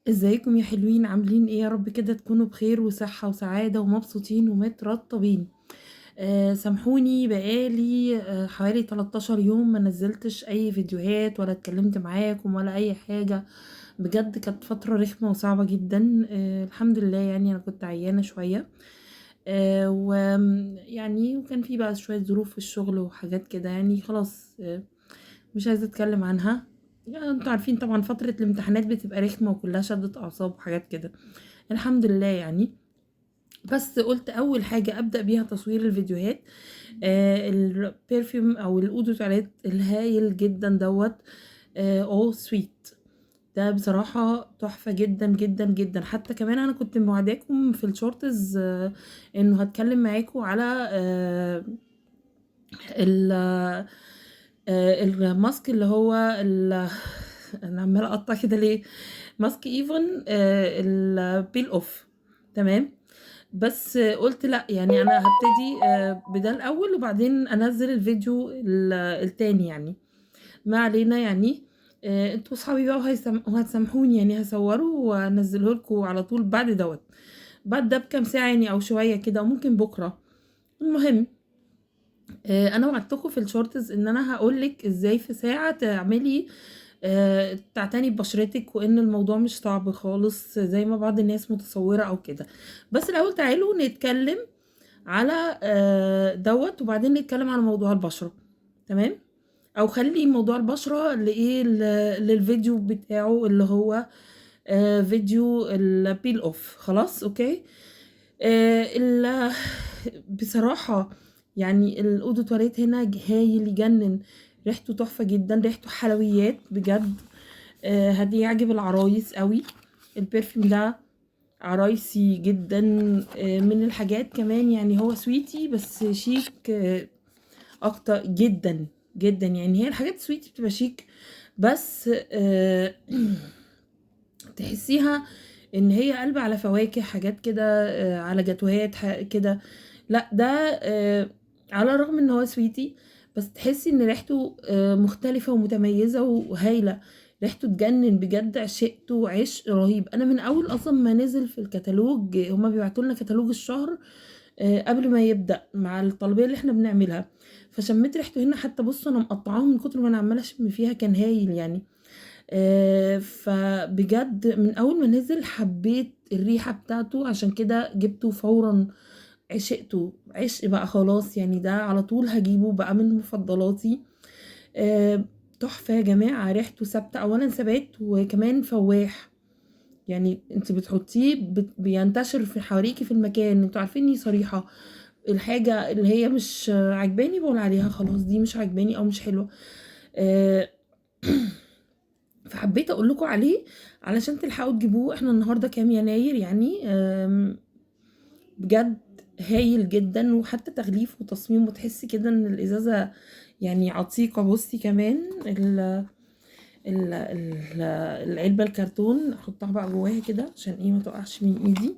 ازيكم يا حلوين؟ عاملين ايه؟ يا رب كده تكونوا بخير وصحة وسعادة ومبسوطين ومترطبين. سامحوني، بقالي حوالي 13 يوم ما نزلتش اي فيديوهات ولا اتكلمت معاكم ولا اي حاجة. بجد كانت فترة رخمة وصعبة جدا. الحمد لله، يعني انا كنت عيانة شوية. ويعني وكان في بقى شوية ظروف في الشغل وحاجات كده، يعني خلاص. مش عايزة اتكلم عنها. يعني انتوا عارفين طبعا فترة الامتحانات بتبقى رخمة وكلها شدة اعصاب وحاجات كده. الحمد لله يعني. بس قلت اول حاجة ابدأ بيها تصوير الفيديوهات. البرفيوم او الاودو تواليت الهايل جدا دوت. او سويت. ده بصراحة تحفة جدا جدا جدا. حتى كمان انا كنت موعداكم في الشورتز انه هتكلم معاكم على ال الماسك اللي هو انا عماله اقطع كده ليه؟ ماسك ايفون البيل اوف. تمام. بس قلت لا، يعني انا هبتدي بده الاول وبعدين انزل الفيديو التاني يعني. ما علينا يعني. انتوا صحابي بقى وهتسامحوني، يعني هصوره وانزله لكم على طول بعد دوت. بعد ده بكام ساعه يعني او شويه كده، وممكن بكره. المهم، انا وعدتكم في الشورتز ان انا هقولك ازاي في ساعة تعملي تعتني ببشرتك، وان الموضوع مش صعب خالص زي ما بعض الناس متصورة او كده. بس الاول تعالوا نتكلم على دوت، وبعدين نتكلم على موضوع البشرة. تمام. او خلي موضوع البشرة لايه للفيديو بتاعه اللي هو فيديو البيل اوف. خلاص اوكي. بصراحة يعني الأودو تواليت هنا هايل يجنن. ريحته تحفة جدا، ريحته حلويات بجد. هيعجب العرايس قوي. البرفيوم ده عرايسي جدا. من الحاجات كمان، يعني هو سويتي بس شيك اكتر جدا جدا. يعني هي الحاجات سويتي بتبقى شيك، بس تحسيها ان هي قلبة على فواكه حاجات كده، على جاتوهات كده. لا ده على الرغم ان هو سويتي، بس تحسي ان ريحته مختلفة ومتميزة وهايلة. ريحته تجنن بجد، عشقته عشق رهيب. انا من اول اصلا ما نزل في الكتالوج، هما بيبعتوا لنا كتالوج الشهر قبل ما يبدأ مع الطلبية اللي احنا بنعملها. فشميت ريحته هنا، حتى بصوا انا مقطعاه من كتر ما انا عمالة اشم فيها، كان هايل يعني. فبجد من اول ما نزل حبيت الريحة بتاعته، عشان كده جبته فورا. عشقته عشق بقى خلاص، يعني ده على طول هجيبه بقى من مفضلاتي. تحفة يا جماعة، ريحته ثابتة، اولا ثبات وكمان فواح. يعني انت بتحطيه بينتشر في حواليكي في المكان. انتوا عارفيني صريحة، الحاجة اللي هي مش عجباني بقول عليها خلاص دي مش عجباني او مش حلوة. آه، فحبيت اقول لكم عليه علشان تلحقوا تجيبوه. احنا النهارده كام يناير يعني؟ بجد هايل جدا، وحتى تغليف وتصميم، وتحسي كده ان الازازه يعني عتيقه. بصي كمان العلبه الكرتون احطها بقى جواها كده عشان ايه ما تقعش من ايدي.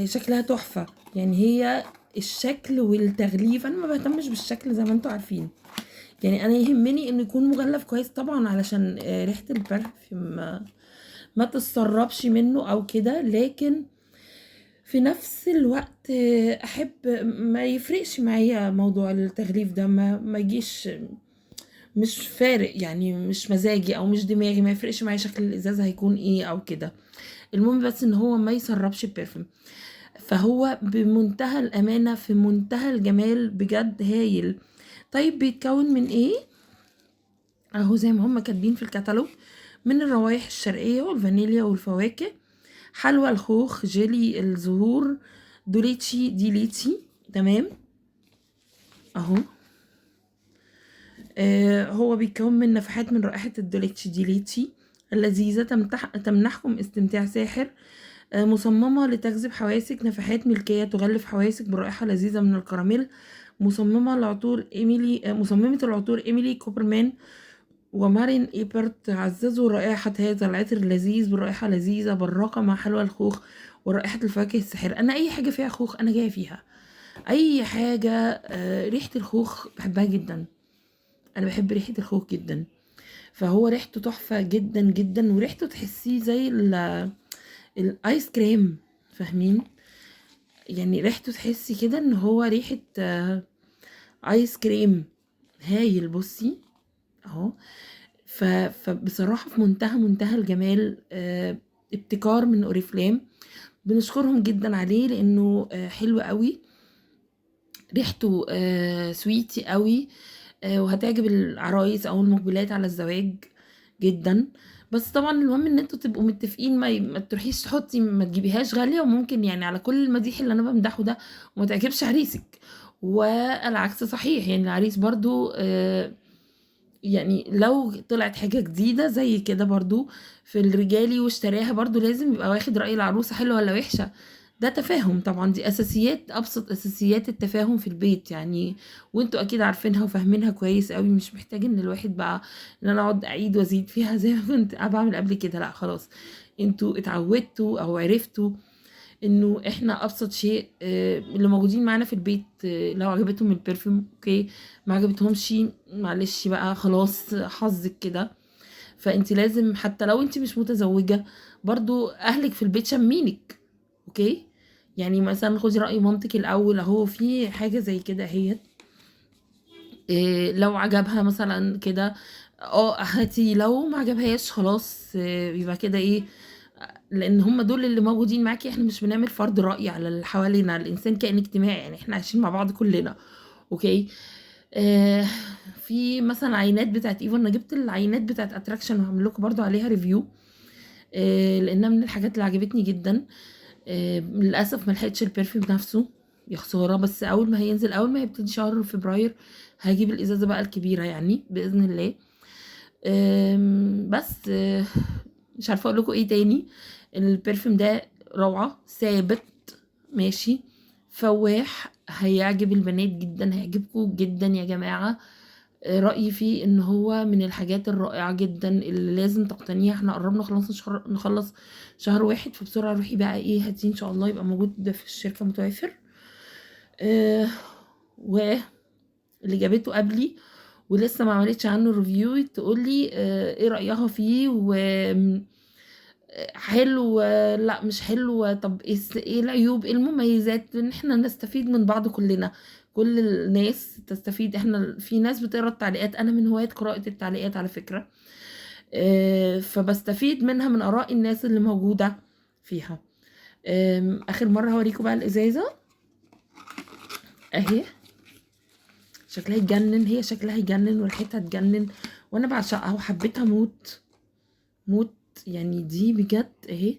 شكلها تحفه. يعني هي الشكل والتغليف، انا ما بهتمش بالشكل زي ما انتوا عارفين. يعني انا يهمني انه يكون مغلف كويس طبعا، علشان ريحه البرفيوم ما تتسربش منه او كده. لكن في نفس الوقت احب ما يفرقش معايا موضوع التغليف ده، ما يجيش مش فارق، يعني مش مزاجي او مش دماغي، ما يفرقش معايا شكل الازازه هيكون ايه او كده. المهم بس ان هو ما يسربش البرفيوم. فهو بمنتهى الامانه في منتهى الجمال بجد هايل. طيب بيتكون من ايه؟ اهو زي ما هم كاتبين في الكتالوج: من الروائح الشرقية والفانيليا والفواكه، حلوى الخوخ، جيلي الزهور، دوليتشي ديليتشي. تمام. اهو. هو بيتكون من نفحات من رائحة الدوليتشي ديليتشي اللذيذة، تمنحكم استمتاع ساحر. مصممة لتجذب حواسك، نفحات ملكية تغلف حواسك برائحة لذيذة من الكراميل. مصممة العطور إيميلي كوبرمان ومارين إيبرت عززوا رائحة هذا العطر اللذيذ برائحة لذيذة براقة مع حلوى الخوخ ورائحة الفواكه الساحرة. أنا أي حاجة فيها خوخ أنا جاية فيها. أي حاجة ريحة الخوخ بحبها جدا. أنا بحب ريحة الخوخ جدا. فهو ريحته تحفة جدا جدا، وريحته تحسيه زي الايس كريم، فاهمين؟ يعني ريحته تحسي كده ان هو ريحة ايس كريم هايل. بصي اهو. فبصراحة في منتهى الجمال، ابتكار من اوريفلام، بنشكرهم جدا عليه لانه حلو قوي، ريحته سويتي قوي، وهتعجب العرايس او المقبلات على الزواج جدا. بس طبعا المهم ان انتوا تبقوا متفقين، ما تروحيش تحطي، ما تجيبيهاش غاليه، وممكن يعني على كل المديح اللي انا بمدحه ده وما تعجبش عريسك، والعكس صحيح. يعني العريس برضو يعني لو طلعت حاجه جديده زي كده برضو في الرجالي واشتراها، برضو لازم يبقى واخد رأي العروسه حلوه ولا وحشه. ده تفاهم طبعا، دي اساسيات، ابسط اساسيات التفاهم في البيت يعني، وانتوا اكيد عارفينها وفاهمينها كويس قوي. مش محتاج ان الواحد بقى ان انا اقعد اعيد وازيد فيها زي ما كنت بعمل قبل كده، لا خلاص، انتوا اتعودتوا او عرفتوا انه احنا ابسط شيء اللي موجودين معانا في البيت لو عجبتهم البرفيوم اوكي، ما عجبتهمش معلش بقى خلاص، حظك كده. فانت لازم حتى لو انت مش متزوجة، برضو اهلك في البيت شمينك، اوكي؟ يعني مثلا خدي رأي مامتك الاول، اهو في حاجة زي كده اهي، لو عجبها مثلا كده هاتي، لو ما عجبهاش خلاص يبقى كده ايه، لان هم دول اللي موجودين معاكي. احنا مش بنعمل فرض رأي على اللي حوالينا، الانسان كائن اجتماعي، يعني احنا عايشين مع بعض كلنا، اوكي؟ آه في مثلا عينات بتاعت ايفون، انا جبت العينات بتاعت اتراكشن وهعمل لكم برضو عليها ريفيو، لانها من الحاجات اللي عجبتني جدا. للاسف ما لحقتش البرفيوم نفسه، يا خساره. بس اول ما هينزل، اول ما هيبتدي شهر فبراير، هجيب الازازه بقى الكبيره يعني باذن الله. بس مش عارفه اقول لكم ايه تاني. البرفيوم ده روعه، ثابت ماشي، فواح، هيعجب البنات جدا، هيعجبكم جدا يا جماعه. رأيي فيه ان هو من الحاجات الرائعة جدا اللي لازم تقتنيها. احنا قربنا نخلص شهر واحد، فبسرعة روحي بقى ايه هاتيه ان شاء الله، يبقى موجود في الشركة متوفر. واللي جابته قبلي ولسه ما عملتش عنه ريفيو تقولي ايه رأيها فيه، و حلو لا مش حلو، طب ايه العيوب، ايه المميزات، ان احنا نستفيد من بعض كلنا، كل الناس تستفيد. احنا في ناس بتقرا التعليقات، انا من هواية قراءة التعليقات على فكرة، فبستفيد منها، من اراء الناس اللي موجودة فيها. اخر مرة هوريكم بقى الازازة اهي، شكلها يجنن، هي شكلها يجنن وريحتها تجنن، وانا بعشقها وحبيتها موت موت يعني. دي بجد اهي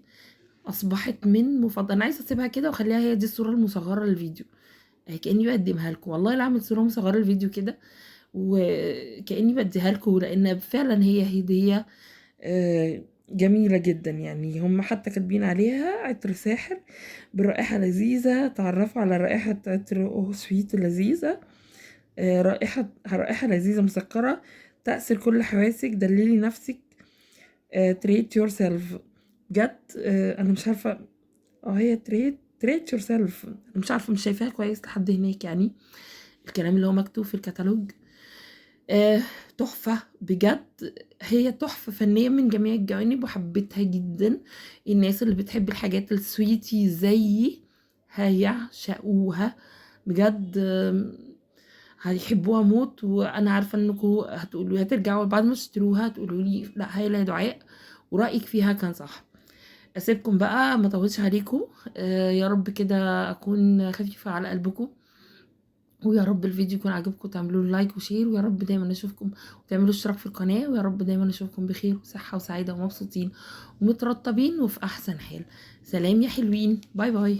اصبحت من مفضل، انا عايزه اسيبها كده واخليها هي دي الصوره المصغره للفيديو، اهي كاني بقدمها لكم. والله لا اعمل صوره مصغره للفيديو كده وكاني بديها لكم، لان فعلا هي هديه جميله جدا يعني. هم حتى كاتبين عليها عطر ساحر برائحه لذيذه، تعرفوا على رائحه عطر سويت لذيذه، رائحه لذيذه مسكره، تأثر كل حواسك، دللي نفسك، treat yourself. بجد انا مش عارفه، هي treat yourself، انا مش عارفه، مش شايفاها كويس لحد هناك يعني الكلام اللي هو مكتوب في الكتالوج. تحفه بجد، هي تحفه فنيه من جميع الجوانب، وحبيتها جدا. الناس اللي بتحب الحاجات السويتي زيي هيعشقوها بجد، هيحبوها موت. وانا عارفه انكم هتقولوا، هترجعوا بعد ما تشتروها تقولوا لي لا هايله يا دعاء ورأيك فيها كان صح. اسيبكم بقى ما اطولش عليكم، يا رب كده اكون خفيفه على قلبكم، ويا رب الفيديو يكون عجبكم، تعملوا لايك وشير، ويا رب دايما اشوفكم، وتعملوا اشتراك في القناه، ويا رب دايما اشوفكم بخير وصحه وسعاده ومبسوطين ومترطبين وفي احسن حال. سلام يا حلوين، باي باي.